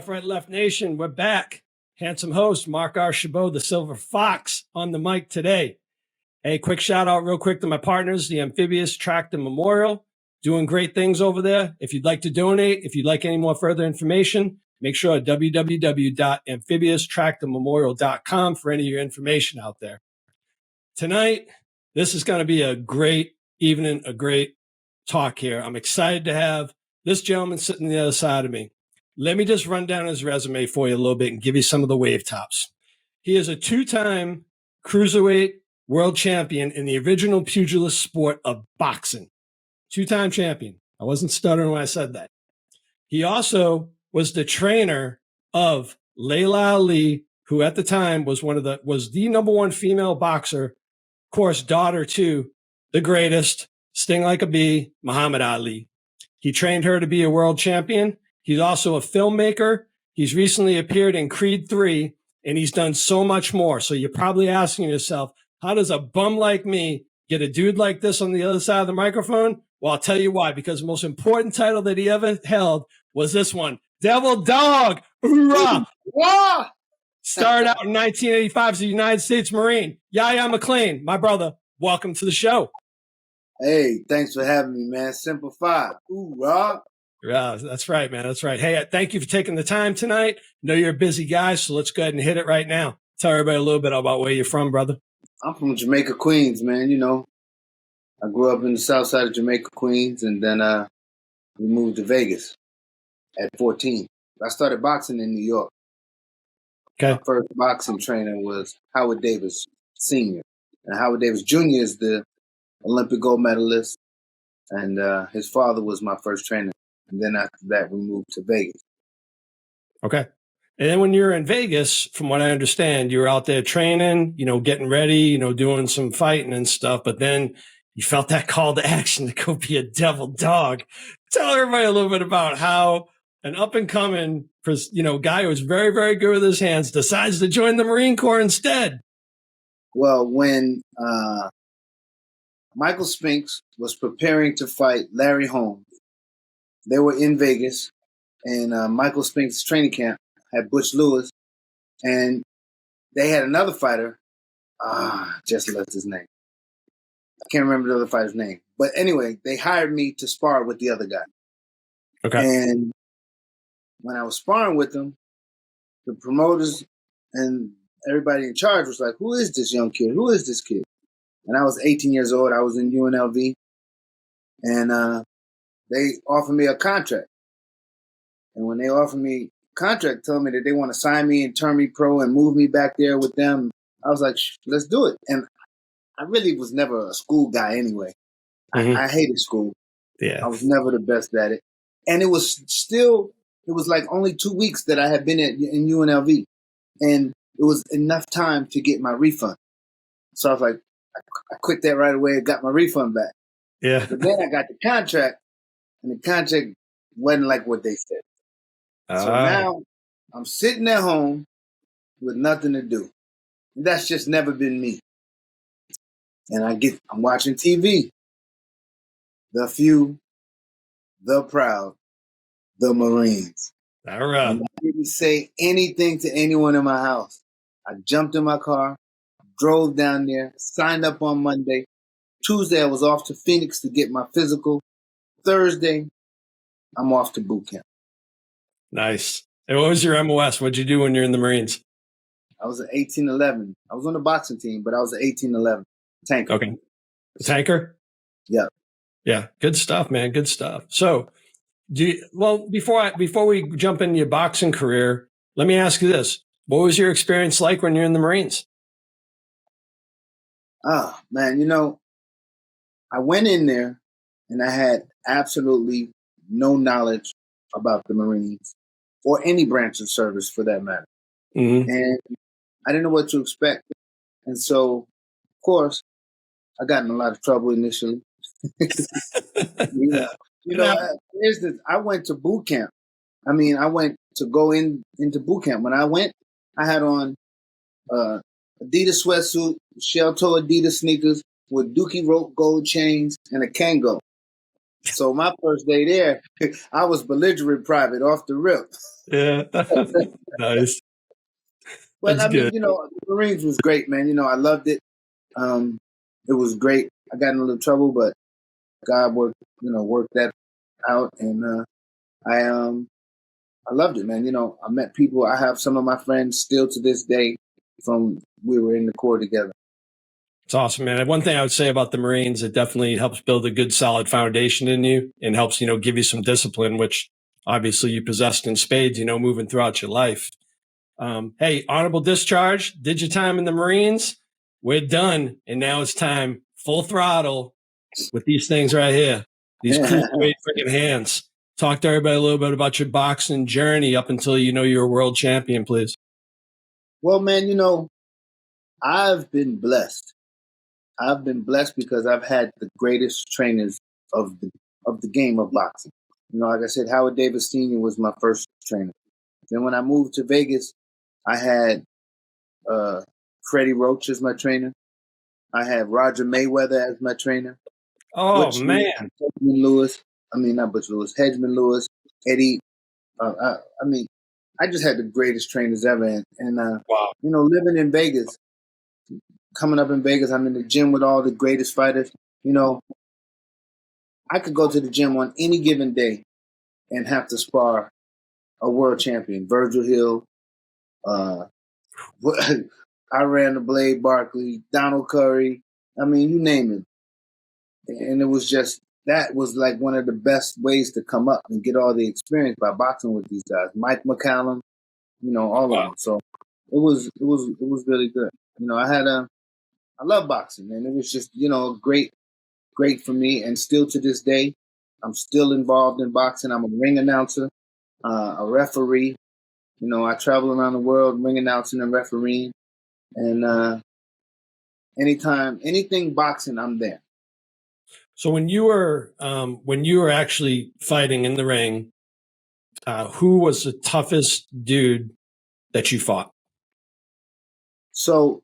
Left, Right, Left Nation, we're back. Handsome host, Mark R. Chabot, the Silver Fox, on the mic today. Hey, quick shout out real quick to my partners, the Amphibious Tractor Memorial, doing great things over there. If you'd like to donate, if you'd like any more further information, make sure at www.amphiboustractormemorial.com for any of your information out there. Tonight, this is going to be a great evening, a great talk here. I'm excited to have this gentleman sitting on the other side of me. Let me just run down his resume for you a little bit and give you some of the wave tops. He is a two-time cruiserweight world champion in the original pugilist sport of boxing. Two-time champion. I wasn't stuttering when I said that. He also was the trainer of Laila Ali, who at the time was the number one female boxer, of course, daughter to the greatest, sting like a bee, Muhammad Ali. He trained her to be a world champion. He's also a filmmaker. He's recently appeared in Creed 3, and he's done so much more. So you're probably asking yourself, how does a bum like me get a dude like this on the other side of the microphone? Well, I'll tell you why, because the most important title that he ever held was this one, Devil Dog. Hoorah! Wow! Started out in 1985 as a United States Marine. Yahya McClain, my brother, welcome to the show. Hey, thanks for having me, man. Simple Five. Hoorah! Yeah, that's right, man. That's right. Hey, thank you for taking the time tonight. I know you're a busy guy, so let's go ahead and hit it right now. Tell everybody a little bit about where you're from, brother. I'm from Jamaica, Queens, man. You know, I grew up in the south side of Jamaica, Queens, and then we moved to Vegas at 14. I started boxing in New York. Okay. My first boxing trainer was Howard Davis Sr. And Howard Davis Jr. is the Olympic gold medalist, and his father was my first trainer. And then after that, we moved to Vegas. Okay. And then when you were in Vegas, from what I understand, you were out there training, getting ready, doing some fighting and stuff. But then you felt that call to action to go be a devil dog. Tell everybody a little bit about how an up and coming, guy who was very, very good with his hands decides to join the Marine Corps instead. Well, when Michael Spinks was preparing to fight Larry Holmes, they were in Vegas, and Michael Spinks' training camp had Butch Lewis, and they had another fighter. Just left his name. I can't remember the other fighter's name. But anyway, they hired me to spar with the other guy. Okay. And when I was sparring with them, the promoters and everybody in charge was like, who is this young kid? Who is this kid? And I was 18 years old. I was in UNLV. And they offered me a contract. And when they offered me a contract, telling me that they want to sign me and turn me pro and move me back there with them, I was like, let's do it. And I really was never a school guy anyway. Mm-hmm. I hated school. Yeah. I was never the best at it. And it was like only 2 weeks that I had been in UNLV. And it was enough time to get my refund. So I was like, I quit that right away and got my refund back. Yeah. But then I got the contract, and the contract wasn't like what they said. So now I'm sitting at home with nothing to do. And that's just never been me. And I'm watching TV. The few, the proud, the Marines. All right. And I didn't say anything to anyone in my house. I jumped in my car, drove down there, signed up on Monday. Tuesday, I was off to Phoenix to get my physical. Thursday, I'm off to boot camp. Nice. And what was your MOS? What'd you do when you're in the Marines? I was an 1811. I was on the boxing team, but I was an 1811 tanker. Okay. A tanker? Yeah. Yeah. Good stuff, man. Good stuff. So, before we jump into your boxing career, let me ask you this. What was your experience like when you're in the Marines? Oh, man, I went in there and I had absolutely no knowledge about the Marines or any branch of service for that matter. Mm-hmm. And I didn't know what to expect. And so, of course, I got in a lot of trouble initially. I went to boot camp. I went to go into boot camp. When I went, I had on Adidas sweatsuit, shell toe Adidas sneakers with Dookie rope gold chains and a Kango. So my first day there, I was belligerent private off the rip. Yeah. Nice. But That's I mean, good. you know, the Marines was great, man. You know, I loved it. It was great. I got in a little trouble, but God worked that out, and I loved it, man. You know, I met people. I have some of my friends still to this day from we were in the Corps together. It's awesome, man. One thing I would say about the Marines, it definitely helps build a good, solid foundation in you and helps, give you some discipline, which obviously you possessed in spades, moving throughout your life. Hey, honorable discharge, did your time in the Marines. We're done. And now it's time full throttle with these things right here. These cool, great freaking hands. Talk to everybody a little bit about your boxing journey up until you're a world champion, please. Well, man, I've been blessed. I've been blessed because I've had the greatest trainers of the game of boxing. You know, like I said, Howard Davis Sr. was my first trainer. Then when I moved to Vegas, I had Freddie Roach as my trainer. I had Roger Mayweather as my trainer. Oh, Butch man. Hedgeman Lewis. I mean, not Butch Lewis. Hedgeman Lewis. Eddie. I mean, I just had the greatest trainers ever. And Wow. living in Vegas, coming up in Vegas, I'm in the gym with all the greatest fighters. You know, I could go to the gym on any given day and have to spar a world champion, Virgil Hill. I ran the Blade Barkley, Donald Curry. I mean, you name it. And it was just, that was like one of the best ways to come up and get all the experience by boxing with these guys. Mike McCallum, all of them. So it was really good. I love boxing, and it was just, great for me. And still to this day, I'm still involved in boxing. I'm a ring announcer, a referee. I travel around the world ring announcing and refereeing. And anything boxing, I'm there. So when you were actually fighting in the ring, who was the toughest dude that you fought? So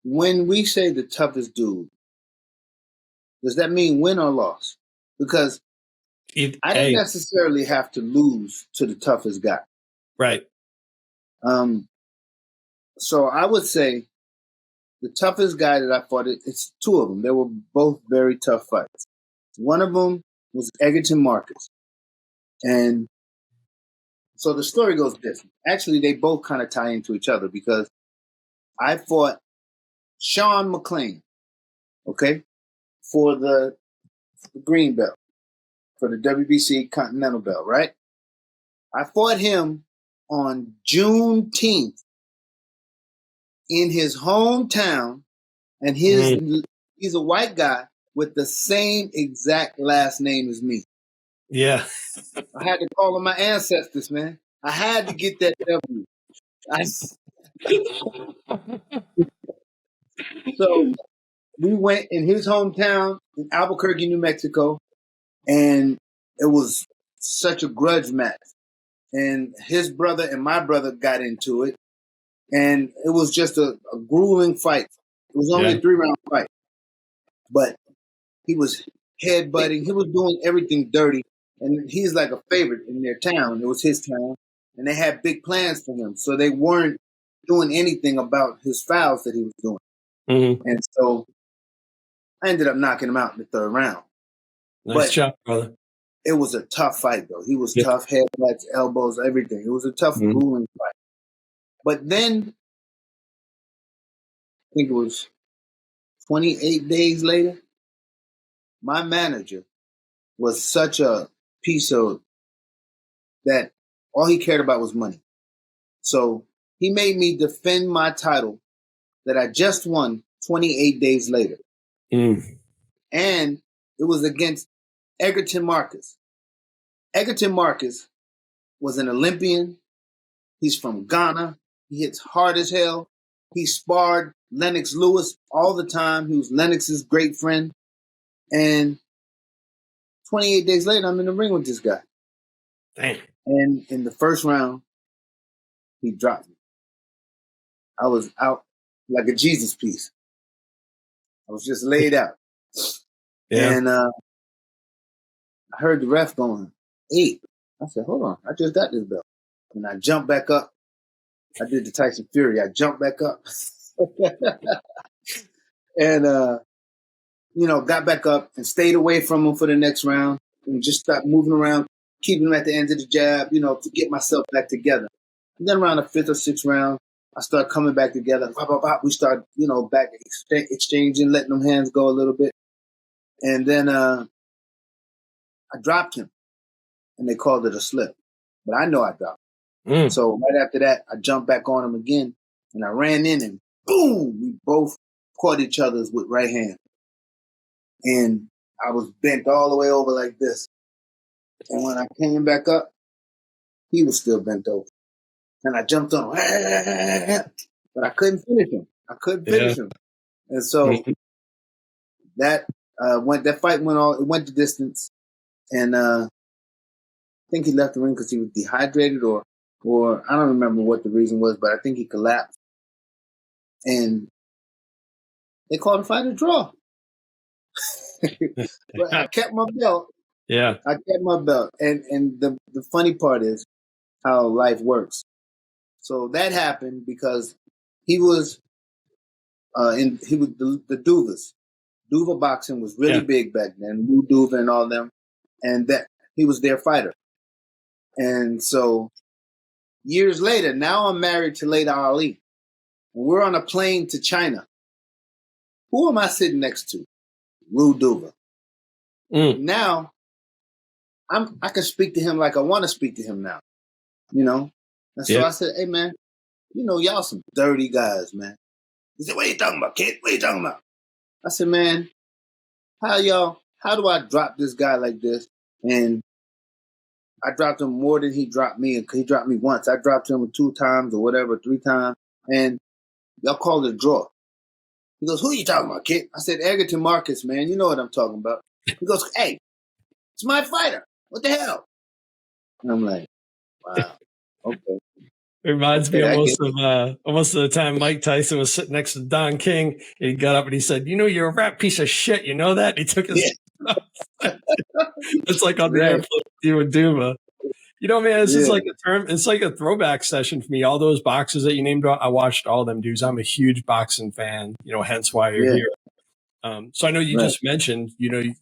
when we say the toughest dude, does that mean win or loss? Because I didn't necessarily have to lose to the toughest guy. Right. So I would say the toughest guy that I fought, it's two of them. They were both very tough fights. One of them was Egerton Marcus. And so the story goes this. Actually, they both kind of tie into each other because I fought Sean McClain, okay, for the green belt, for the WBC Continental belt, right? I fought him on Juneteenth in his hometown, and he's a white guy with the same exact last name as me. Yeah. I had to call on my ancestors, man. I had to get that W. So we went in his hometown in Albuquerque, New Mexico, and it was such a grudge match. And his brother and my brother got into it, and it was just a grueling fight. It was only a 3-round fight, but he was headbutting. He was doing everything dirty, and he's like a favorite in their town. It was his town, and they had big plans for him, so they weren't doing anything about his fouls that he was doing. Mm-hmm. And so I ended up knocking him out in the 3rd round. Nice job, brother. It was a tough fight, though. He was tough, headbutts, elbows, everything. It was a tough, grueling fight. But then, I think it was 28 days later, my manager was such a piece of that all he cared about was money. So he made me defend my title that I just won 28 days later. And it was against Egerton Marcus. Egerton Marcus was an Olympian. He's from Ghana. He hits hard as hell. He sparred Lennox Lewis all the time. He was Lennox's great friend. And 28 days later, I'm in the ring with this guy. Damn. And in the 1st round, he dropped me. I was out like a Jesus piece. I was just laid out. Yeah. And I heard the ref going, 8. I said, hold on, I just got this belt. And I jumped back up. I did the Tyson Fury. I jumped back up. And, got back up and stayed away from him for the next round and just stopped moving around, keeping him at the end of the jab, to get myself back together. And then around the 5th or 6th round, I start coming back together. We start, back exchanging, letting them hands go a little bit. And then I dropped him, and they called it a slip. But I know I dropped him. So right after that, I jumped back on him again, and I ran in, and boom, we both caught each other's with right hand. And I was bent all the way over like this. And when I came back up, he was still bent over. And I jumped on him. But I couldn't finish him. And so that fight went on. It went the distance. And I think he left the ring because he was dehydrated or I don't remember what the reason was, but I think he collapsed. And they called the fight a draw. But I kept my belt. Yeah. I kept my belt. And the funny part is how life works. So that happened because he was the Duvas. Duva boxing was really big back then. Lou Duva and all them. And that he was their fighter. And so years later, now I'm married to Laila Ali. We're on a plane to China. Who am I sitting next to? Lou Duva. Now, I can speak to him like I want to speak to him now. And so I said, hey, man, y'all some dirty guys, man. He said, what are you talking about, kid? What are you talking about? I said, man, how do I drop this guy like this? And I dropped him more than he dropped me. And he dropped me once. I dropped him 2 times or whatever, 3 times. And y'all called it a draw. He goes, who are you talking about, kid? I said, Egerton Marcus, man. You know what I'm talking about. He goes, hey, it's my fighter. What the hell? And I'm like, wow, okay. It reminds me almost of the time Mike Tyson was sitting next to Don King, and he got up and he said, you're a rap piece of shit. You know that? And he took his It's like on the airplane with you and Duma. Man, this is like a term. It's like a throwback session for me. All those boxers that you named, I watched all them dudes. I'm a huge boxing fan, hence why you're here. So I know you just mentioned,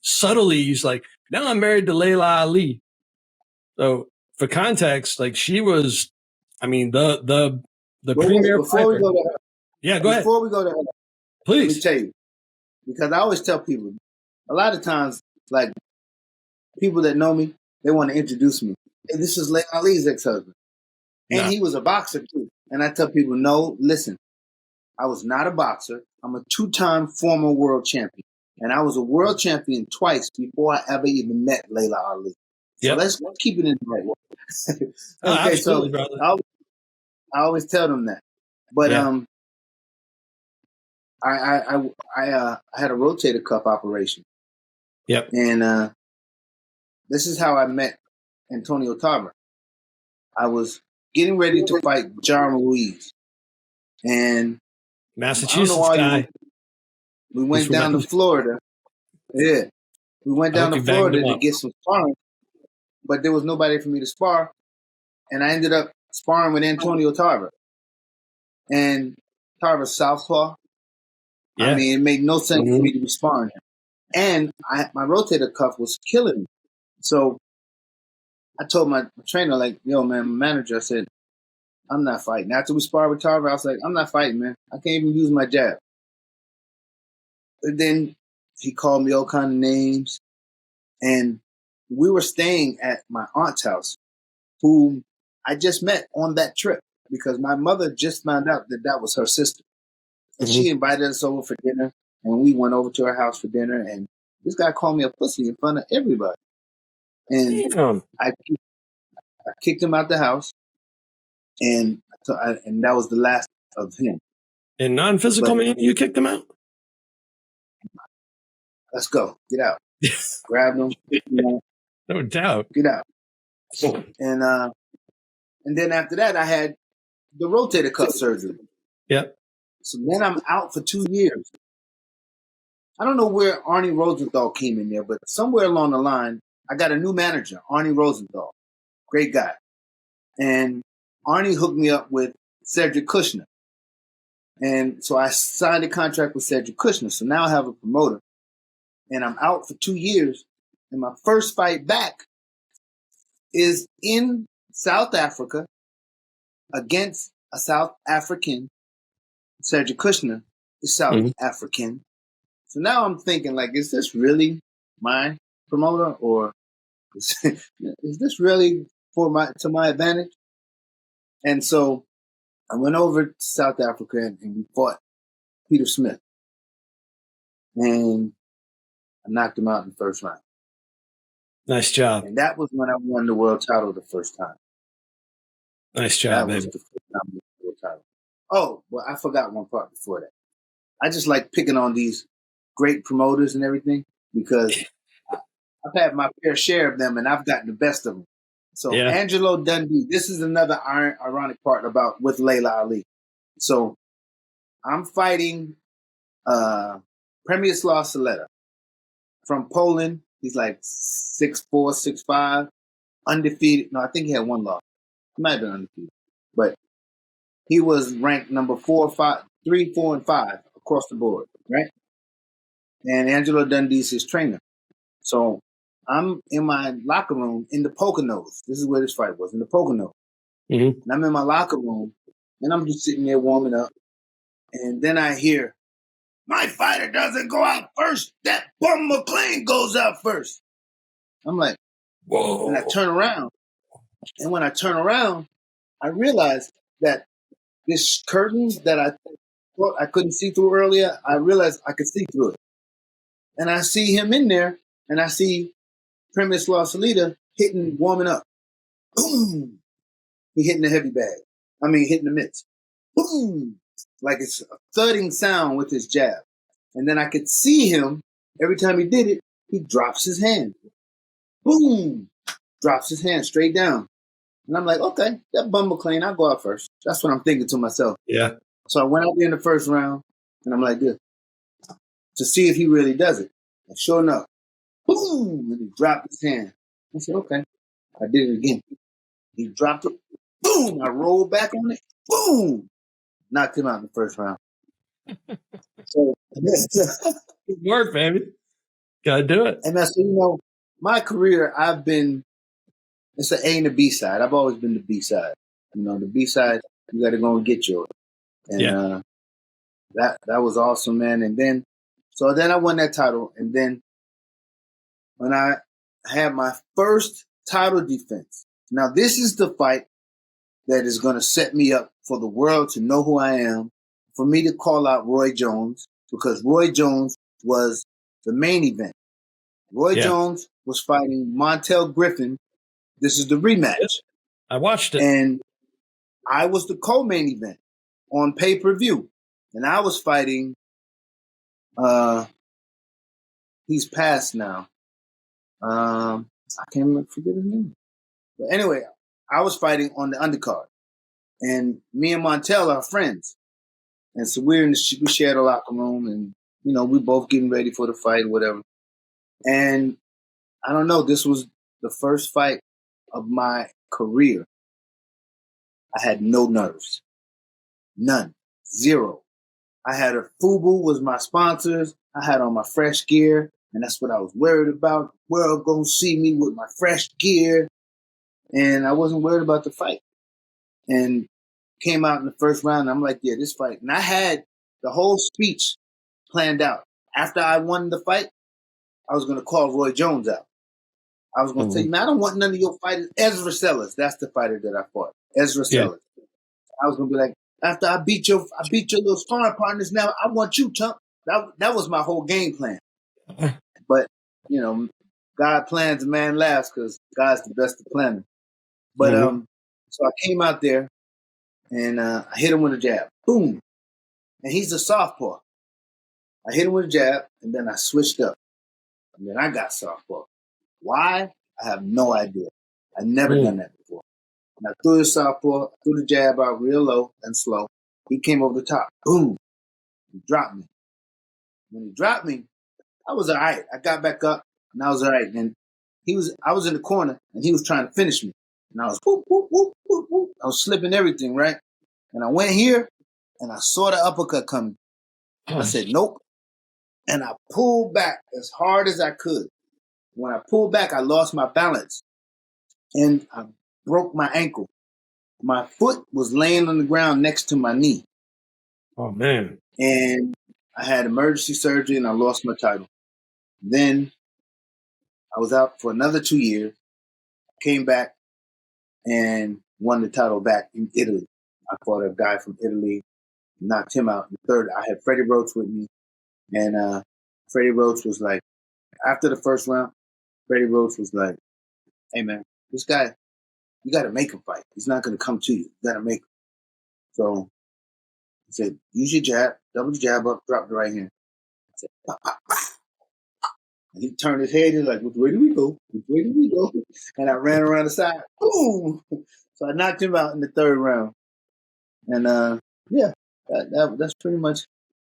subtly, he's like, now I'm married to Laila Ali. So for context, like she was, the premier fighter. Go to her, go ahead. Before we go to her, please. Let me tell you, because I always tell people, a lot of times, like people that know me, they want to introduce me. Hey, this is Laila Ali's ex-husband. And he was a boxer too. And I tell people, no, listen, I was not a boxer. I'm a 2-time former world champion. And I was a world champion twice before I ever even met Laila Ali. So let's keep it in the right way. Okay, so brother. I always tell them that. But I had a rotator cuff operation. Yep. And this is how I met Antonio Tarver. I was getting ready to fight John Ruiz. And Massachusetts guy. We went down to Florida. Yeah. We went down to Florida to get some sparring. But there was nobody for me to spar. And I ended up sparring with Antonio Tarver. And Tarver's southpaw. Yeah. I mean, it made no sense for me to be sparring him. And my rotator cuff was killing me. So I told my trainer, like, yo, man, my manager, I said, I'm not fighting. After we sparred with Tarver, I was like, I'm not fighting, man. I can't even use my jab. And then he called me all kind of names. And we were staying at my aunt's house, who I just met on that trip because my mother just found out that was her sister. And she invited us over for dinner. And we went over to her house for dinner. And this guy called me a pussy in front of everybody. And I kicked him out the house. And that was the last of him. In non-physical meaning, you kicked him out? Let's go. Get out. Grabbed him. No doubt. Get out. And then after that, I had the rotator cuff surgery. Yep. So then I'm out for 2 years. I don't know where Arnie Rosenthal came in there, but somewhere along the line, I got a new manager, Arnie Rosenthal, great guy. And Arnie hooked me up with Cedric Kushner. And so I signed a contract with Cedric Kushner. So now I have a promoter and I'm out for 2 years. And my first fight back is in South Africa against a South African. Cedric Kushner is South African. So now I'm thinking, like, is this really my promoter, or is this really to my advantage? And so I went over to South Africa and we fought Peter Smith. And I knocked him out in the first round. Nice job. And that was when I won the world title the first time. Nice job, that was baby. the first time I won the world title. Oh, well, I forgot one part before that. I just like picking on these great promoters and everything because I've had my fair share of them and I've gotten the best of them. So Angelo Dundee, this is another ironic part about with Laila Ali. So I'm fighting Przemysław Saleta from Poland. He's like 6'4", 6'5", undefeated. No, I think he had one loss. He might have been undefeated. But he was ranked number 4, 5, 3, 4, and 5 across the board, right? And Angelo Dundee's his trainer. So I'm in my locker room in the Poconos. This is where this fight was, in the Poconos. And I'm in my locker room, and I'm just sitting there warming up. And then I hear, my fighter doesn't go out first. That bum McClain goes out first. I'm like, whoa. And I turn around. And when I turn around, I realize that this curtain that I thought I couldn't see through earlier, I realized I could see through it. And I see him in there, and I see Przemysław Saleta warming up. Boom! He hitting the heavy bag. Hitting the mitts. Boom! Like it's a thudding sound with his jab. And then I could see him, every time he did it, he drops his hand. Boom! Drops his hand straight down. And I'm like, okay, that bum McClain, I'll go out first. That's what I'm thinking to myself. Yeah. So I went out there in the first round, and I'm like this, to see if he really does it. And sure enough, boom! And he dropped his hand. I said, okay. I did it again. He dropped it. Boom! I rolled back on it. Boom! Knocked him out in the first round. So good work, baby. Gotta do it. And that's, my career, it's an A and a B side. I've always been the B side. The B side, you got to go and get yours. And that was awesome, man. And then I won that title. And then when I had my first title defense, now this is the fight that is going to set me up for the world to know who I am, for me to call out Roy Jones, because Roy Jones was the main event. Roy Jones was fighting Montel Griffin. This is the rematch. I watched it. And I was the co-main event on pay-per-view. And I was fighting, he's passed now. I can't forget his name. But anyway, I was fighting on the undercard. And me and Montel are friends. And so we shared a locker room, and, we both getting ready for the fight or whatever. And I don't know, this was the first fight of my career. I had no nerves. None. Zero. I had FUBU was my sponsors. I had on my fresh gear, and that's what I was worried about. World gonna see me with my fresh gear. And I wasn't worried about the fight. And came out in the first round, and I'm like, yeah, this fight. And I had the whole speech planned out. After I won the fight, I was going to call Roy Jones out. I was going to say, man, I don't want none of your fighters. Ezra Sellers, that's the fighter that I fought. Ezra Sellers. I was going to be like, after I beat your little sparring partners, now I want you, chump. That was my whole game plan. But, God plans, a man laughs, because God's the best of planners. But so I came out there, and I hit him with a jab. Boom. And he's a southpaw. I hit him with a jab, and then I switched up. And then I got southpaw. Why? I have no idea. I've never done that before. And I threw the southpaw, threw the jab out real low and slow. He came over the top. Boom. He dropped me. When he dropped me, I was all right. I got back up, and I was all right. And I was in the corner and he was trying to finish me. And I was whoop, whoop, whoop, whoop, whoop. I was slipping everything, right? And I went here and I saw the uppercut coming. I said, nope. And I pulled back as hard as I could. When I pulled back, I lost my balance and I broke my ankle. My foot was laying on the ground next to my knee. Oh, man. And I had emergency surgery and I lost my title. Then I was out for another 2 years, came back and won the title back in Italy. I fought a guy from Italy, knocked him out. In the third, I had Freddie Roach with me. And Freddie Roach was like, after the first round, Freddie Roach was like, hey, man, this guy, you got to make him fight. He's not going to come to you. You got to make him. So he said, use your jab, double the jab up, drop the right hand. I said, bah, bah, bah. And he turned his head and like, which way do we go? Which way do we go? And I ran around the side. Boom! So I knocked him out in the third round. And yeah, that's pretty much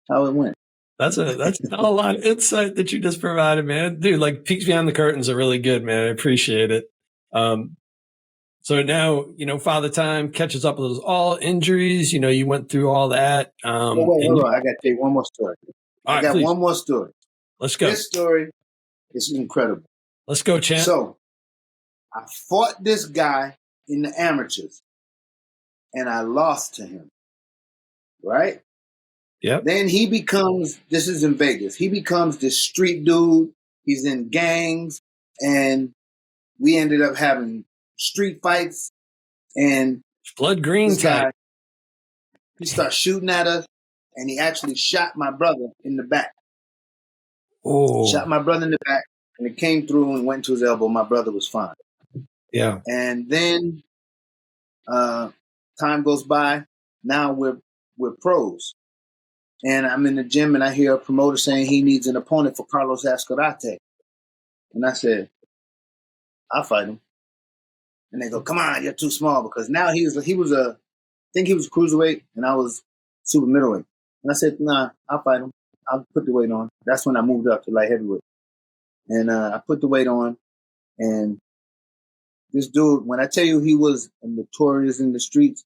how it went. That's a lot of insight that you just provided, man. Dude, like peeks behind the curtains are really good, man. I appreciate it. So now, Father Time catches up with all injuries. You went through all that. Wait, hold on. I got to tell you one more story. I got one more story. Let's go. This story is incredible. Let's go, champ. So I fought this guy in the amateurs and I lost to him. Right? Yep. Then he becomes, this is in Vegas, he becomes this street dude. He's in gangs and we ended up having street fights and blood green guy, he starts shooting at us and he actually shot my brother in the back. Oh. Shot my brother in the back and it came through and went to his elbow. My brother was fine. Yeah. And then time goes by. Now we're pros. And I'm in the gym and I hear a promoter saying he needs an opponent for Carlos Escarate. And I said, I'll fight him. And they go, come on, you're too small. Because now I think he was cruiserweight and I was super middleweight. And I said, nah, I'll fight him. I'll put the weight on. That's when I moved up to light heavyweight. And I put the weight on. And this dude, when I tell you he was notorious in the streets,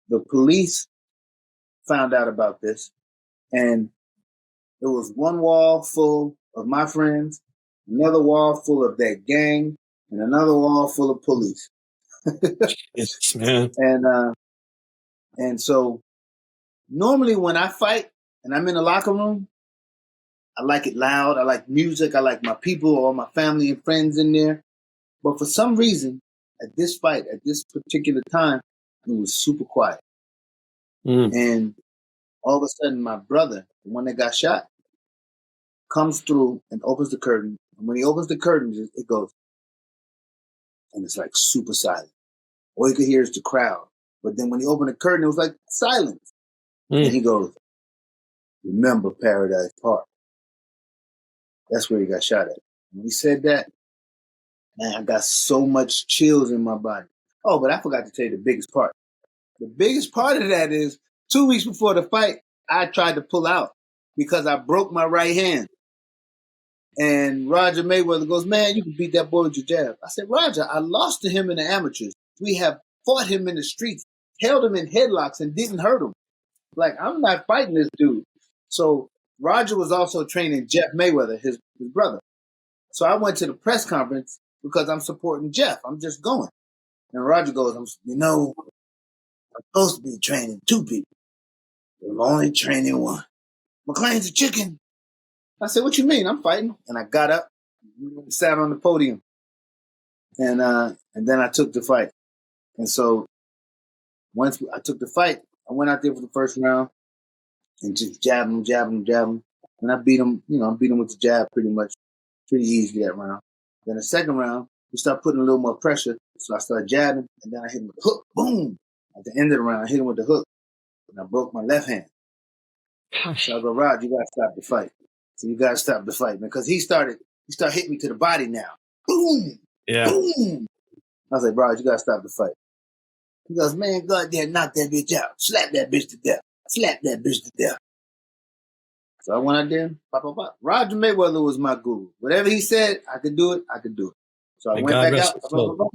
the police found out about this. And it was one wall full of my friends, another wall full of that gang, and another wall full of police. Yes, man. And so normally when I fight and I'm in the locker room, I like it loud. I like music. I like my people, all my family and friends in there. But for some reason, at this fight, at this particular time, it was super quiet. And all of a sudden, my brother, the one that got shot, comes through and opens the curtain. And when he opens the curtain, it goes. And it's like super silent. All you could hear is the crowd. But then when he opened the curtain, it was like silence. And he goes, remember Paradise Park. That's where he got shot at. When he said that, man, I got so much chills in my body. Oh, but I forgot to tell you the biggest part. The biggest part of that is 2 weeks before the fight, I tried to pull out because I broke my right hand. And Roger Mayweather goes, man, you can beat that boy with your jab. I said, Roger, I lost to him in the amateurs. We have fought him in the streets, held him in headlocks and didn't hurt him. Like, I'm not fighting this dude. So Roger was also training Jeff Mayweather, his brother. So I went to the press conference because I'm supporting Jeff. I'm just going. And Roger goes, I'm supposed to be training 2 people. I'm only training 1. McClain's a chicken. I said, what you mean? I'm fighting. And I got up, sat on the podium. And then I took the fight. And so once I took the fight, I went out there for the first round and just jabbed him. And I beat him, I beat him with the jab pretty easy that round. Then the second round, we started putting a little more pressure. So I started jabbing and then I hit him with the hook. Boom. At the end of the round, I hit him with the hook. And I broke my left hand. So I go, Rod, you got to stop the fight. So you got to stop the fight, man. Because he started hitting me to the body now. Boom. Yeah. Boom. I was like, Rod, you got to stop the fight. He goes, man, go out there and knock that bitch out. Slap that bitch to death. Slap that bitch to death. So I went out there, pop. Roger Mayweather was my guru. Whatever he said, I could do it. So I And went God back rest out, his soul.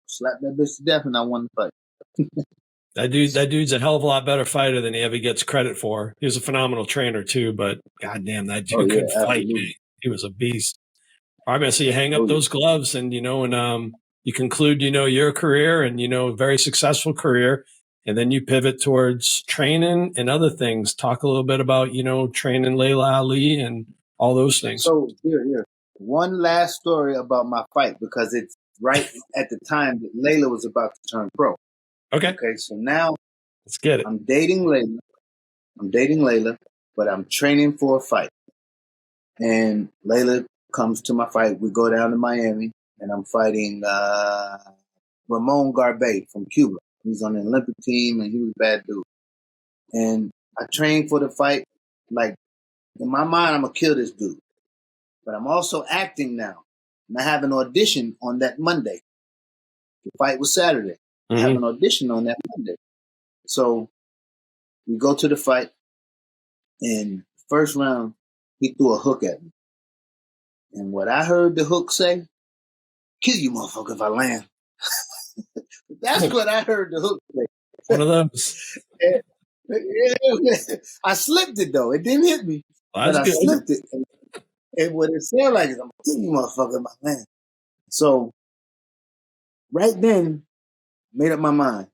slapped that bitch to death, and I won the fight. That dude's a hell of a lot better fighter than he ever gets credit for. He was a phenomenal trainer too, but goddamn, that Oh dude yeah, could fight, man. absolutely. He was a beast. All right, man. So you hang Oh up yeah. those gloves and, you conclude, your career and, very successful career. And then you pivot towards training and other things. Talk a little bit about, training Laila Ali and all those things. So here. One last story about my fight, because it's right at the time that Laila was about to turn pro. Okay. Okay, so now Let's get it. I'm dating Laila, but I'm training for a fight. And Laila comes to my fight. We go down to Miami, and I'm fighting Ramon Garbe from Cuba. He's on the Olympic team, and he was a bad dude. And I trained for the fight. Like, in my mind, I'm going to kill this dude. But I'm also acting now. And I have an audition on that Monday. The fight was Saturday. I have an audition on that Monday. So we go to the fight, and first round, he threw a hook at me. And what I heard the hook say, kill you motherfucker if I land. That's what I heard the hook say. One of those. I slipped it though. It didn't hit me. Well, but I good. Slipped it. And what it sounded like is, I'm gonna kill you motherfucker if I land. So right then, made up my mind.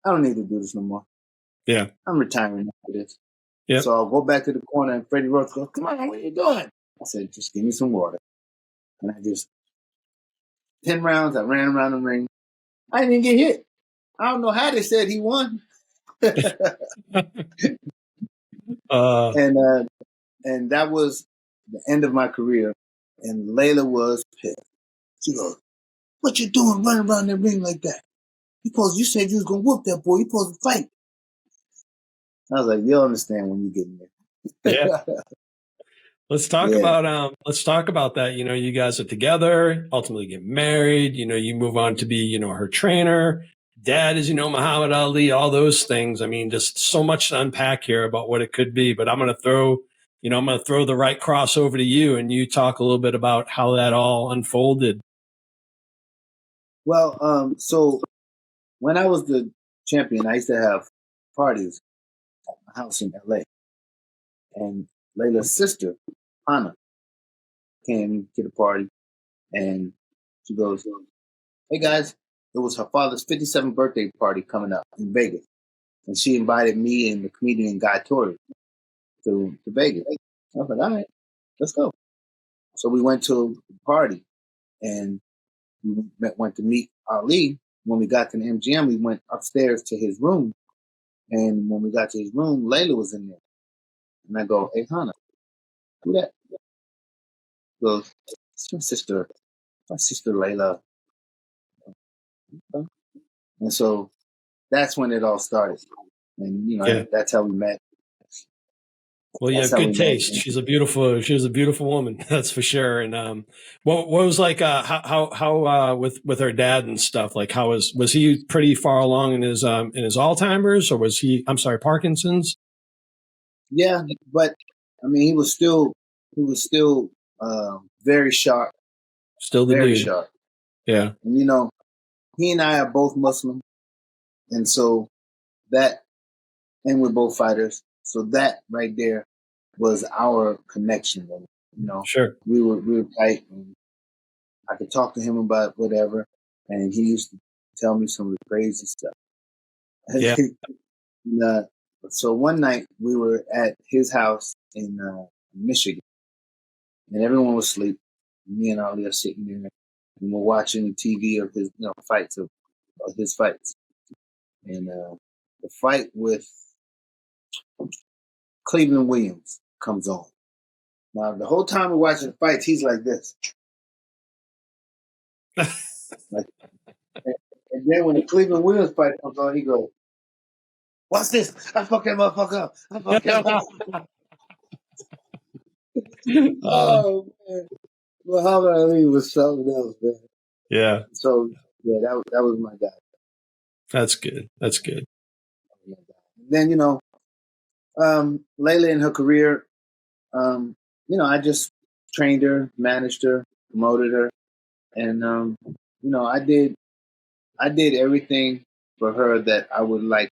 I don't need to do this no more. Yeah. I'm retiring after this. Yep. So I'll go back to the corner, and Freddie Roach goes, come on, what are you doing? I said, just give me some water. And I just, 10 rounds, I ran around the ring. I didn't even get hit. I don't know how they said he won. And that was the end of my career. And Laila was pissed. She goes, what you doing running around the ring like that? You said you was going to whoop that boy. You supposed to fight. I was like, you'll understand when you get in there. Yeah. Let's talk about that. You guys are together, ultimately get married, you move on to be, her trainer. Dad is, Muhammad Ali, all those things. I mean, just so much to unpack here about what it could be, but I'm going to throw the right cross over to you, and you talk a little bit about how that all unfolded. Well, so when I was the champion, I used to have parties at my house in LA. And Layla's sister, Hannah, came to the party, and she goes, hey guys, it was her father's 57th birthday party coming up in Vegas. And she invited me and the comedian Guy Torrey to Vegas. I was like, all right, let's go. So we went to the party, and we went to meet Ali. When we got to the MGM, we went upstairs to his room. And when we got to his room, Layla was in there. And I go, hey, Hannah, who that? She goes, it's my sister Layla. And so that's when it all started. And, that's how we met. Well, you have good taste. She was a beautiful woman. That's for sure. And, what was like, how with her dad and stuff, like was he pretty far along in his Alzheimer's, or was he, I'm sorry, Parkinson's? Yeah. But I mean, he was still very sharp. Still the very dude. sharp. Yeah. And, he and I are both Muslim. And so and we're both fighters. So that right there was our connection. Sure. We were tight, and I could talk to him about whatever. And he used to tell me some of the crazy stuff. Yeah. And, so one night we were at his house in Michigan, and everyone was asleep. Me and Ali are sitting there, and we're watching TV of his fights of his fights. And the fight with Cleveland Williams comes on. Now, the whole time we're watching the fights, he's like this. and then when the Cleveland Williams fight comes on, he goes, watch this. I fucked that motherfucker up. I fucked that motherfucker up. Oh, man. Muhammad Ali was something else, man. Yeah. So, yeah, that was my guy. That's good. That's good. Then, Layla in her career, I just trained her, managed her. promoted her, and I did everything for her that I would like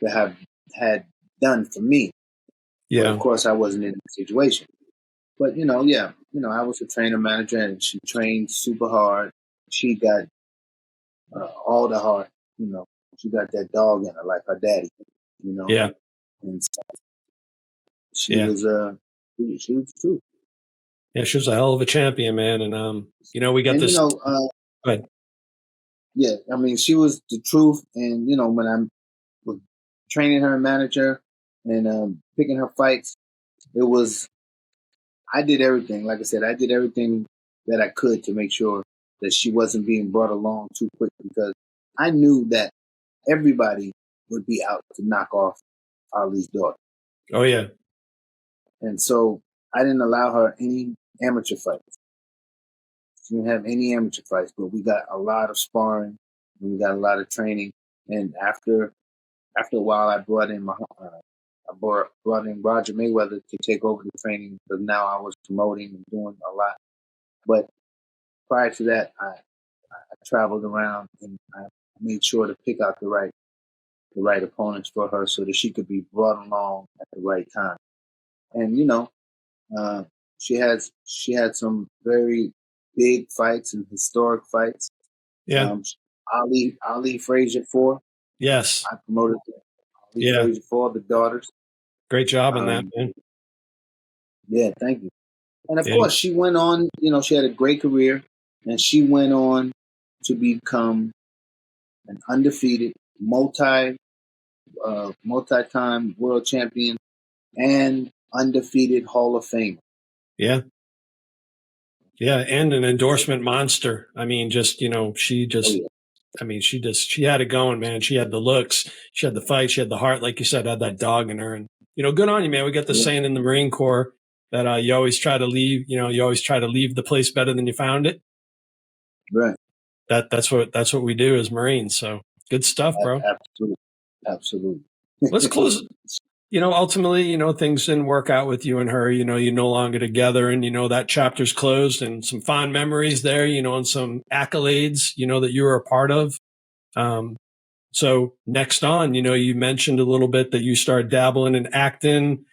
to have had done for me. But of Yeah. course, I wasn't in the situation. But I was a trainer manager, and she trained super hard. She got all the heart. She got that dog in her, like her daddy. Yeah. And so she Yeah. was she was true. Yeah. She was a hell of a champion, man. And, we got And this. Go ahead. yeah, I mean, she was the truth. And when I was training her manager and picking her fights, I did everything. Like I said, I did everything that I could to make sure that she wasn't being brought along too quick, because I knew that everybody would be out to knock off Ali's daughter. Oh, yeah. And so I didn't allow her any amateur fights. She didn't have any amateur fights, but we got a lot of sparring and we got a lot of training. And after a while, I brought in brought in Roger Mayweather to take over the training, because now I was promoting and doing a lot. But prior to that, I traveled around and I made sure to pick out the right opponents for her so that she could be brought along at the right time. And she had some very big fights and historic fights. Yeah. Ali Frazier 4. Yes. I promoted Ali Frazier 4, the daughters. Great job on that, man. Yeah, thank you. And of course, she went on. She had a great career, and she went on to become an undefeated multi-time world champion and undefeated Hall of Famer. Yeah. Yeah. And an endorsement monster. I mean, she had it going, man. She had the looks, she had the fight, she had the heart. Like you said, had that dog in her. And, good on you, man. We got the saying in the Marine Corps that you always try to leave the place better than you found it. Right. That's what we do as Marines. So good stuff, bro. Absolutely. Let's close. Ultimately, things didn't work out with you and her. You're no longer together, and that chapter's closed, and some fond memories there. And some accolades, that you were a part of. So next on, you mentioned a little bit that you started dabbling in acting,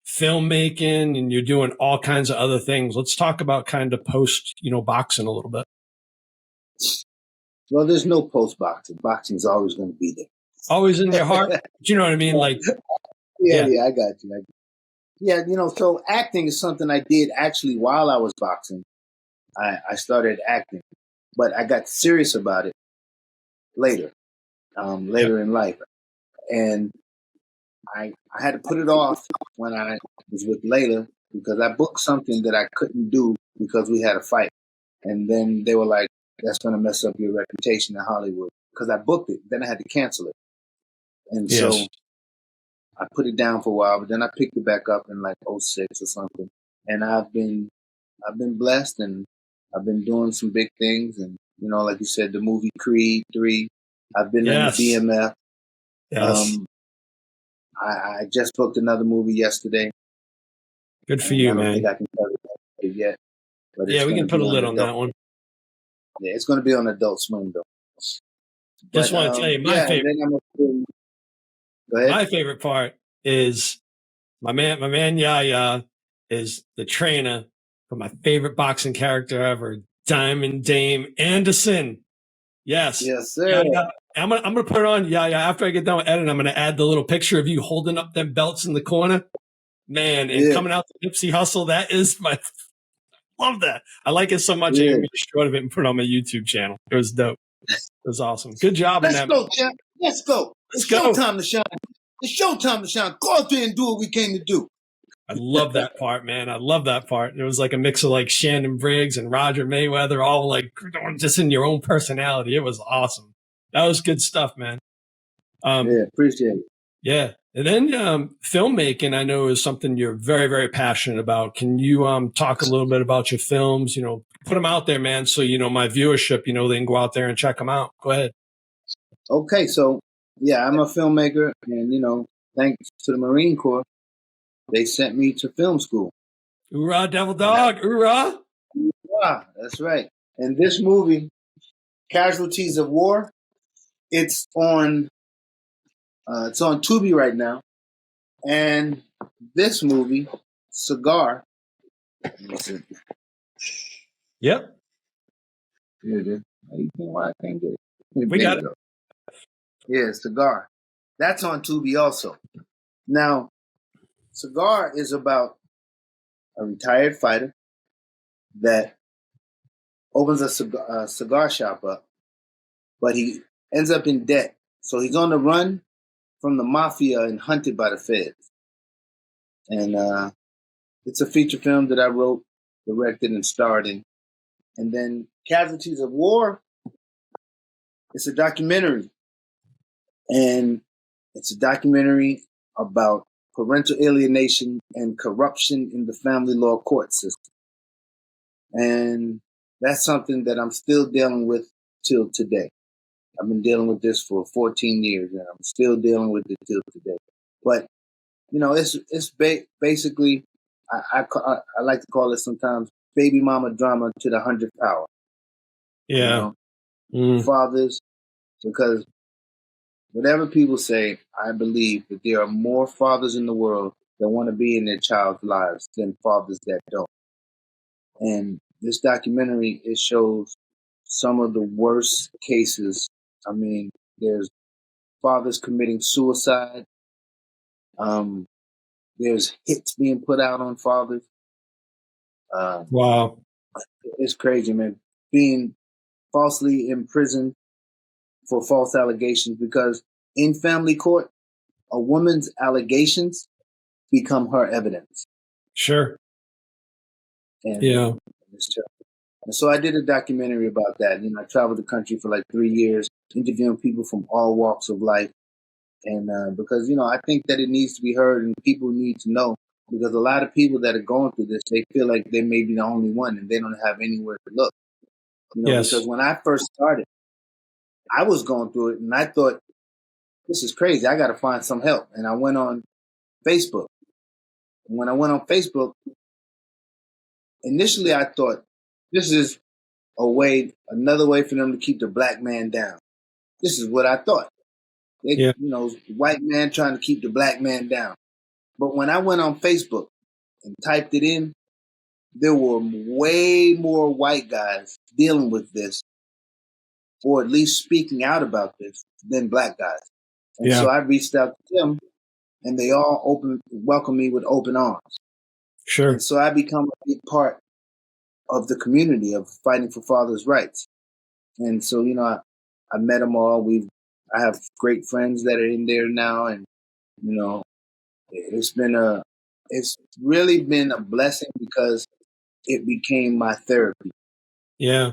filmmaking, and you're doing all kinds of other things. Let's talk about kind of post, boxing a little bit. Well, there's no post boxing. Boxing is always going to be there. Always in your heart. Do you know what I mean? Like, yeah, I got you. Yeah, so acting is something I did actually while I was boxing. I started acting, but I got serious about it later in life. And I had to put it off when I was with Laila, because I booked something that I couldn't do because we had a fight. And then they were like, that's going to mess up your reputation in Hollywood, because I booked it. Then I had to cancel it. And so I put it down for a while, but then I picked it back up in like 2006 or something. And I've been blessed, and I've been doing some big things. And, like you said, the movie Creed 3, I've been in the BMF. Yes. I just booked another movie yesterday. Good for you, man. I don't think I can tell it yet. But we can put a lid on that one. Yeah, it's going to be on Adult Swim, though. Just want to tell you my favorite. Go ahead. My favorite part is my man Yahya is the trainer for my favorite boxing character ever, Diamond Dame Anderson. Yes. Yes, sir. I'm gonna put it on. Yeah. After I get done with editing, I'm gonna add the little picture of you holding up them belts in the corner, man, and coming out the Nipsey Hustle. That is love that. I like it so much. I'm gonna be short of it and put it on my YouTube channel. It was dope. It was awesome. Good job. Let's go, champ. Let's go. It's showtime to shine. It's showtime to shine. Go out there and do what we came to do. I love that part, man. I love that part. It was like a mix of like Shannon Briggs and Roger Mayweather, all like just in your own personality. It was awesome. That was good stuff, man. Appreciate it. Yeah. And then filmmaking, I know, is something you're very, very passionate about. Can you talk a little bit about your films? Put them out there, man. So, my viewership, they can go out there and check them out. Go ahead. Okay. So, I'm a filmmaker, and, thanks to the Marine Corps, they sent me to film school. Hoorah, Devil Dog. Hoorah. That's right. And this movie, Casualties of War, it's on Tubi right now. And this movie, Cigar. Yep. Here it is. Why I can't get it? We got it. Yeah, Cigar. That's on Tubi also. Now, Cigar is about a retired fighter that opens a cigar shop up, but he ends up in debt. So he's on the run from the mafia and hunted by the feds. And it's a feature film that I wrote, directed, and starred in. And then Casualties of War, it's a documentary. And it's a documentary about parental alienation and corruption in the family law court system. And that's something that I'm still dealing with till today. I've been dealing with this for 14 years, and I'm still dealing with it till today. But it's basically I like to call it sometimes baby mama drama to the 100th power. Yeah. Fathers, because whatever people say, I believe that there are more fathers in the world that want to be in their child's lives than fathers that don't. And this documentary, it shows some of the worst cases. I mean, there's fathers committing suicide. There's hits being put out on fathers. Wow. It's crazy, man. Being falsely imprisoned for false allegations, because in family court, a woman's allegations become her evidence. Sure. And yeah. And so I did a documentary about that. I traveled the country for like 3 years, interviewing people from all walks of life. And because, I think that it needs to be heard and people need to know, because a lot of people that are going through this, they feel like they may be the only one and they don't have anywhere to look. Yes. Because when I first started, I was going through it and I thought, this is crazy. I got to find some help. And I went on Facebook. And when I went on Facebook, initially I thought, this is another way for them to keep the black man down. This is what I thought. White man trying to keep the black man down. But when I went on Facebook and typed it in, there were way more white guys dealing with this, or at least speaking out about this, than black guys. And so I reached out to them, and they all welcomed me with open arms. Sure. And so I become a big part of the community of fighting for fathers' rights. And so, I met them all. I have great friends that are in there now, and it's really been a blessing because it became my therapy. Yeah.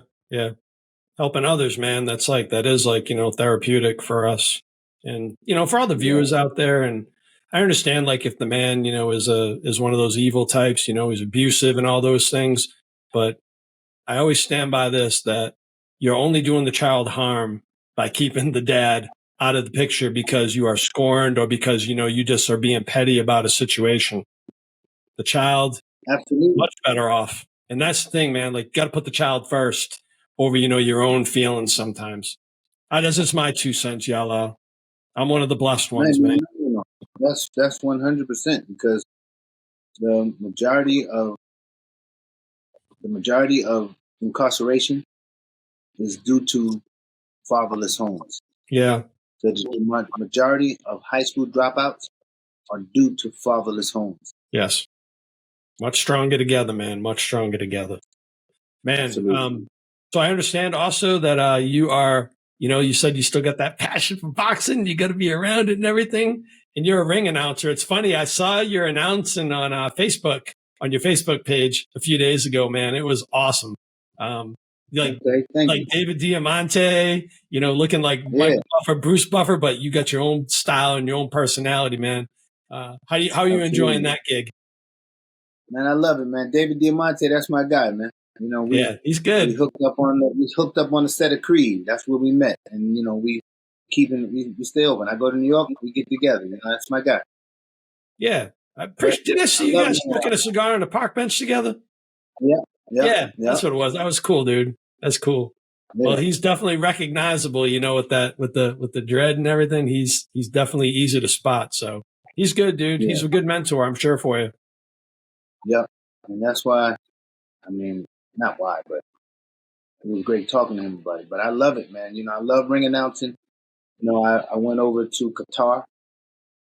Helping others, man. That is therapeutic for us. And, for all the viewers out there. And I understand, if the man, is one of those evil types, he's abusive and all those things. But I always stand by this, that you're only doing the child harm by keeping the dad out of the picture because you are scorned or because, you just are being petty about a situation. The child, absolutely, much better off. And that's the thing, man. Got to put the child first over, your own feelings sometimes. That's just my 2 cents, Yahya. I'm one of the blessed ones, man. That's 100%, because the majority of incarceration is due to fatherless homes. Yeah. So the majority of high school dropouts are due to fatherless homes. Yes. Much stronger together, man. Much stronger together. Man, so I understand also that you are, you said you still got that passion for boxing. You got to be around it and everything. And you're a ring announcer. It's funny. I saw your announcing on Facebook, on your Facebook page a few days ago, man. It was awesome. Like David Diamante, looking like Mike Buffer, Bruce Buffer, but you got your own style and your own personality, man. How are you enjoying that gig? Man, I love it, man. David Diamante, that's my guy, man. He's good. We hooked up on the set of Creed. That's where we met, and we stay open. I go to New York, we get together. That's my guy. Yeah, did I see you guys smoking a cigar on a park bench together? Yeah, Yep. Yeah, that's what it was. That was cool, dude. That's cool. Yeah. Well, he's definitely recognizable, with the dread and everything. He's definitely easy to spot. So he's good, dude. Yeah. He's a good mentor, I'm sure, for you. Yep. And that's why, I mean, not why, but it was great talking to him about it. But I love it, man. I love ring announcing. I went over to Qatar,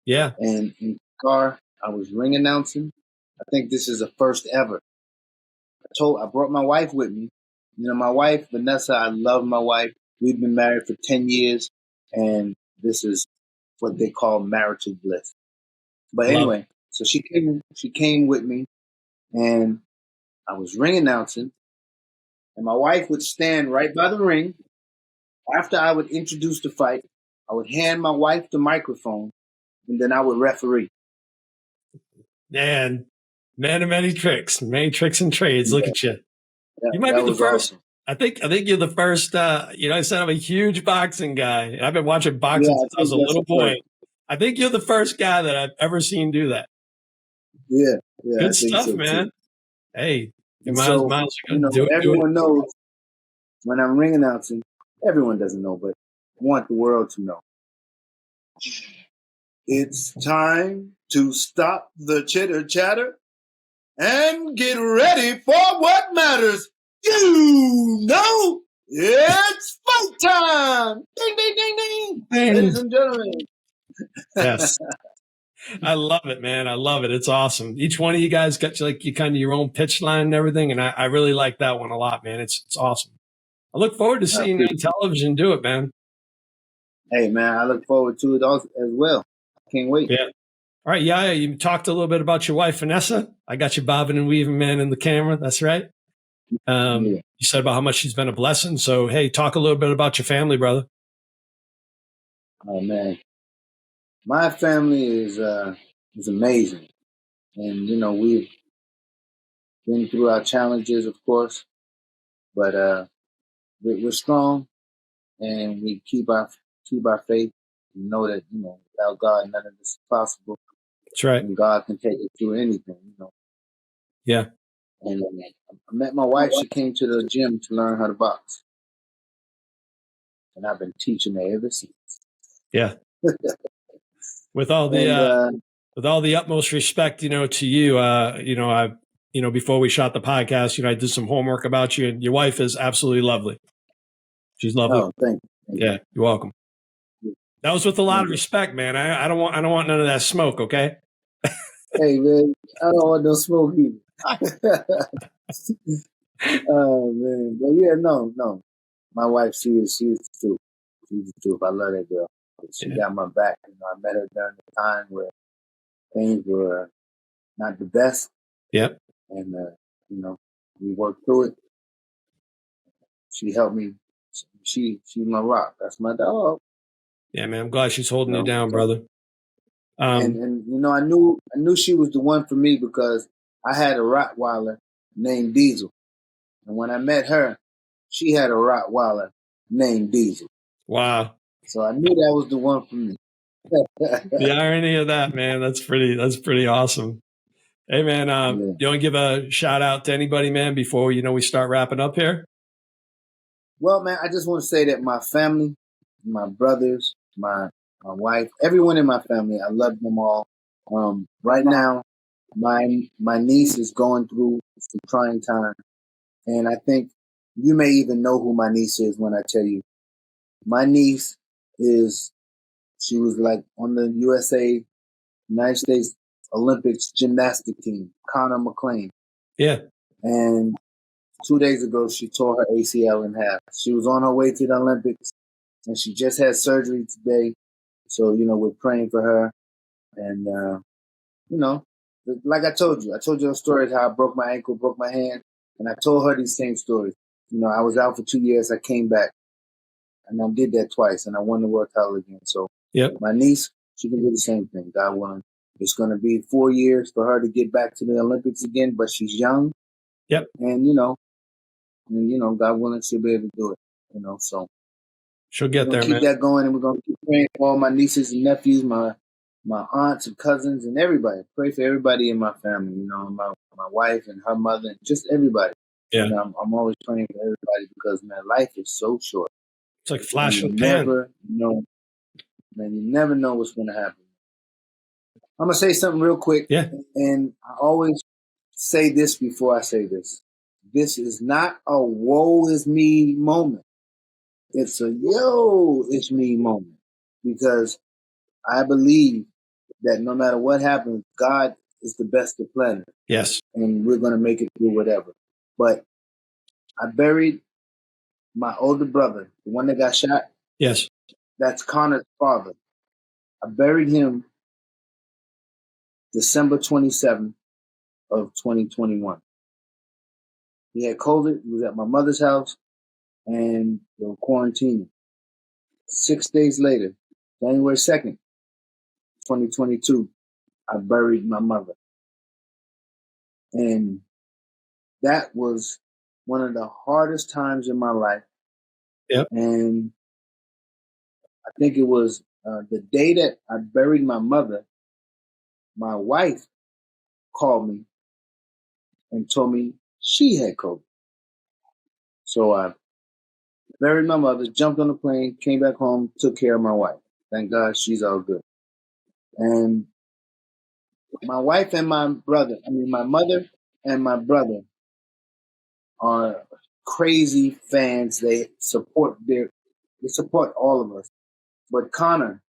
Yeah. and in Qatar, I was ring announcing. I think this is the first ever. I brought my wife with me. My wife, Vanessa, I love my wife. We've been married for 10 years, and this is what they call marital bliss. But anyway, so she came with me, and I was ring announcing, and my wife would stand right by the ring. After I would introduce the fight, I would hand my wife the microphone, and then I would referee. Man of many tricks and trades. Look at you. You might be the first. Awesome. I think you're the first. I said I'm a huge boxing guy, and I've been watching boxing since I was a little boy. I think you're the first guy that I've ever seen do that. Yeah. Good stuff, man. Too. Hey, everyone knows when I'm ring announcing. Everyone doesn't know, but I want the world to know. It's time to stop the chitter chatter and get ready for what matters. It's fight time. Ding, ding, ding, ding. Ladies and gentlemen. Yes. I love it, man. I love it. It's awesome. Each one of you guys got your own pitch line and everything. And I really like that one a lot, man. It's awesome. I look forward to seeing you on television do it, man. Hey, man, I look forward to it as well. Can't wait. Yeah. All right. Yeah. You talked a little bit about your wife, Vanessa. I got you bobbing and weaving, man, in the camera. That's right. You said about how much she's been a blessing. So, hey, talk a little bit about your family, brother. Oh, man. My family is amazing. And, we've been through our challenges, of course, but we're strong and we keep our faith and know that, without God, none of this is possible. That's right. And God can take us through anything, Yeah. And I met my wife. She came to the gym to learn how to box. And I've been teaching her ever since. Yeah. With all the utmost respect, to you, before we shot the podcast, I did some homework about you, and your wife is absolutely lovely. She's lovely. Oh, thank you. Yeah, you're welcome. That was with a lot of respect, man. I don't want none of that smoke, okay? Hey, man, I don't want no smoke either. Oh, man. But yeah, no. My wife, she's the truth. She's the truth. I love that girl. She got my back. I met her during the time where things were not the best. Yep. And, we worked through it. She helped me. She's my rock. That's my dog. Yeah, man. I'm glad she's holding you down, brother. And I knew she was the one for me because I had a Rottweiler named Diesel. And when I met her, she had a Rottweiler named Diesel. Wow. So I knew that was the one for me. The irony of that, man. That's pretty awesome. Hey, man, you want to give a shout out to anybody, man, before, we start wrapping up here? Well, man, I just want to say that my family, my brothers, my wife, everyone in my family, I love them all. Right now, my niece is going through some trying time. And I think you may even know who my niece is when I tell you. My niece she was like on the United States Olympics gymnastic team, Yahya McClain. Yeah. And 2 days ago, she tore her ACL in half. She was on her way to the Olympics, and she just had surgery today. So, we're praying for her. And, like I told you a story of how I broke my ankle, broke my hand, and I told her these same stories. I was out for 2 years. I came back, and I did that twice, and I won the world title again. So my niece, she can do the same thing. God willing. It's going to be 4 years for her to get back to the Olympics again, but she's young. Yep. And, God willing, she'll be able to do it, so. She'll get there, man. Keep that going, and we're going to keep praying for all my nieces and nephews, my aunts and cousins and everybody. Pray for everybody in my family, my wife and her mother and just everybody. Yeah. And I'm always praying for everybody because, man, life is so short. It's like flash you in the pan. never know, man. You never know what's going to happen. I'm gonna say something real quick. Yeah. And I always say this before I say this. This is not a woe is me moment. It's a yo is me moment. Because I believe that no matter what happens, God is the best of planners. Yes. And we're gonna make it through whatever. But I buried my older brother, the one that got shot. Yes. That's Connor's father. I buried him December 27th of 2021. He had COVID. He was at my mother's house, and they were quarantining. 6 days later, January 2nd, 2022, I buried my mother. And that was one of the hardest times in my life. Yep. And I think it was the day that I buried my mother, my wife called me and told me she had COVID. So I buried my mother, jumped on the plane, came back home, took care of my wife. Thank God she's all good. And my wife and my mother and my brother are crazy fans. They support all of us. But Connor,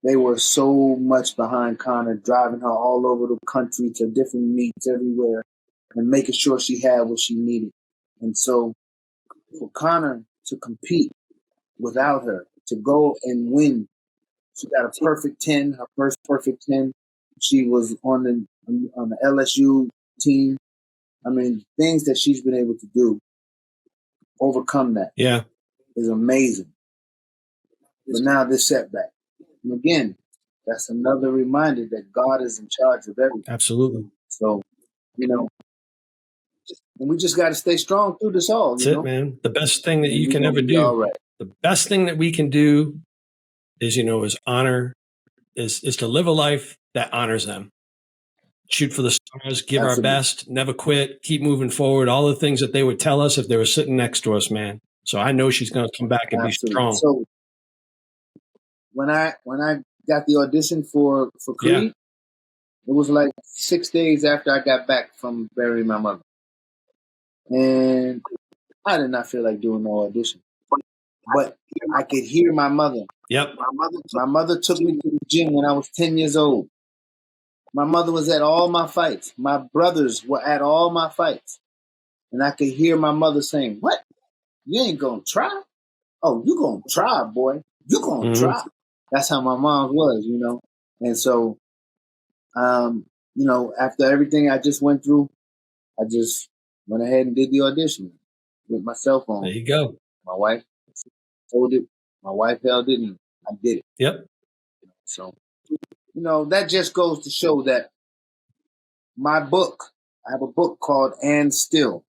they were so much behind Connor, driving her all over the country to different meets everywhere and making sure she had what she needed. And so for Connor to compete without her, to go and win, she got a perfect 10, her first perfect 10. She was on the LSU team. I mean, things that she's been able to do, overcome that. Yeah. Is amazing. But now this setback. And again, that's another reminder that God is in charge of everything. Absolutely. So, and we just got to stay strong through this all. That's it, man. The best thing that you can ever do. All right. The best thing that we can do is, is honor, is to live a life that honors them. Shoot for the stars, give our best, never quit, keep moving forward. All the things that they would tell us if they were sitting next to us, man. So I know she's going to come back and be strong. So when I got the audition for Creed, it was like 6 days after I got back from burying my mother. And I did not feel like doing no audition. But I could hear my mother. Yep. My mother took me to the gym when I was 10 years old. My mother was at all my fights. My brothers were at all my fights. And I could hear my mother saying, "What? You ain't gonna try? Oh, you gonna try, boy. You gonna try." That's how my mom was, And so, after everything I just went through, I just went ahead and did the audition with my cell phone. There you go. My wife told it. My wife held it, and I did it. Yep. So, that just goes to show that my book, I have a book called And Still,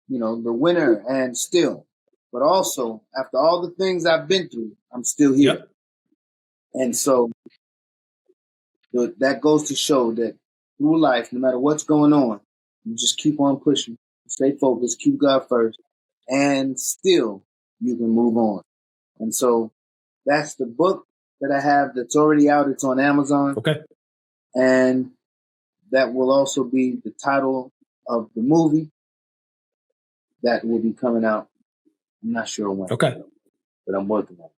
the winner and still. But also, after all the things I've been through, I'm still here. Yep. And so that goes to show that through life, no matter what's going on, you just keep on pushing, stay focused, keep God first, and still you can move on. And so that's the book that I have that's already out. It's on Amazon. Okay. And that will also be the title of the movie that will be coming out. I'm not sure when. Okay. But I'm working on it.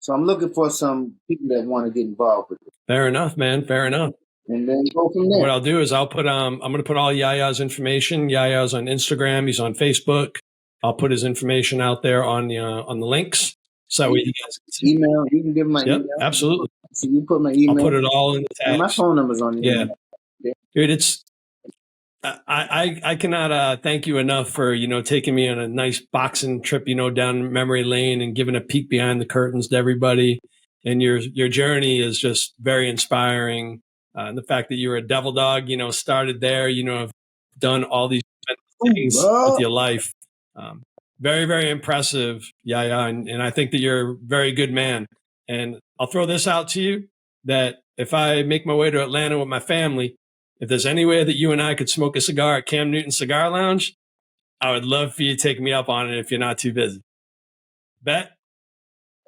So I'm looking for some people that want to get involved with it. Fair enough, man. Fair enough. And then go from there. What I'll do is I'll put I'm going to put all Yahya's information. Yahya's on Instagram. He's on Facebook. I'll put his information out there on the links. So that way you guys can see. Email. You can give him my email. Absolutely. So you put my email. I'll put it all in the tags. And my phone number's on the email. Dude, it's I cannot thank you enough for taking me on a nice boxing trip down memory lane and giving a peek behind the curtains to everybody. And your journey is just very inspiring. And the fact that you were a devil dog, started there, have done all these things with your life. Very, very impressive, Yahya. And I think that you're a very good man. And I'll throw this out to you that if I make my way to Atlanta with my family, if there's any way that you and I could smoke a cigar at Cam Newton Cigar Lounge, I would love for you to take me up on it if you're not too busy. Bet?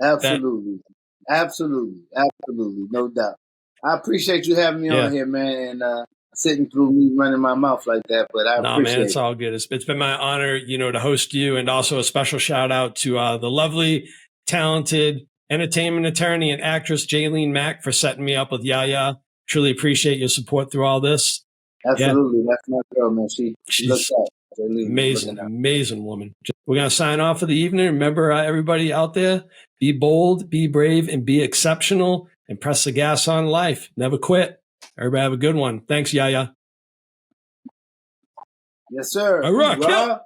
Absolutely. Absolutely. Absolutely. No doubt. I appreciate you having me on here, man, and sitting through me running my mouth like that, but I appreciate man, it's all good. It's been my honor, to host you, and also a special shout out to the lovely, talented entertainment attorney and actress Jaylene Mack for setting me up with Yahya. Truly appreciate your support through all this. Absolutely. That's my girl, man. She looks out. Amazing woman. We're going to sign off for the evening. Remember, everybody out there, be bold, be brave, and be exceptional, and press the gas on life. Never quit. Everybody have a good one. Thanks, Yahya. Yes, sir. All right.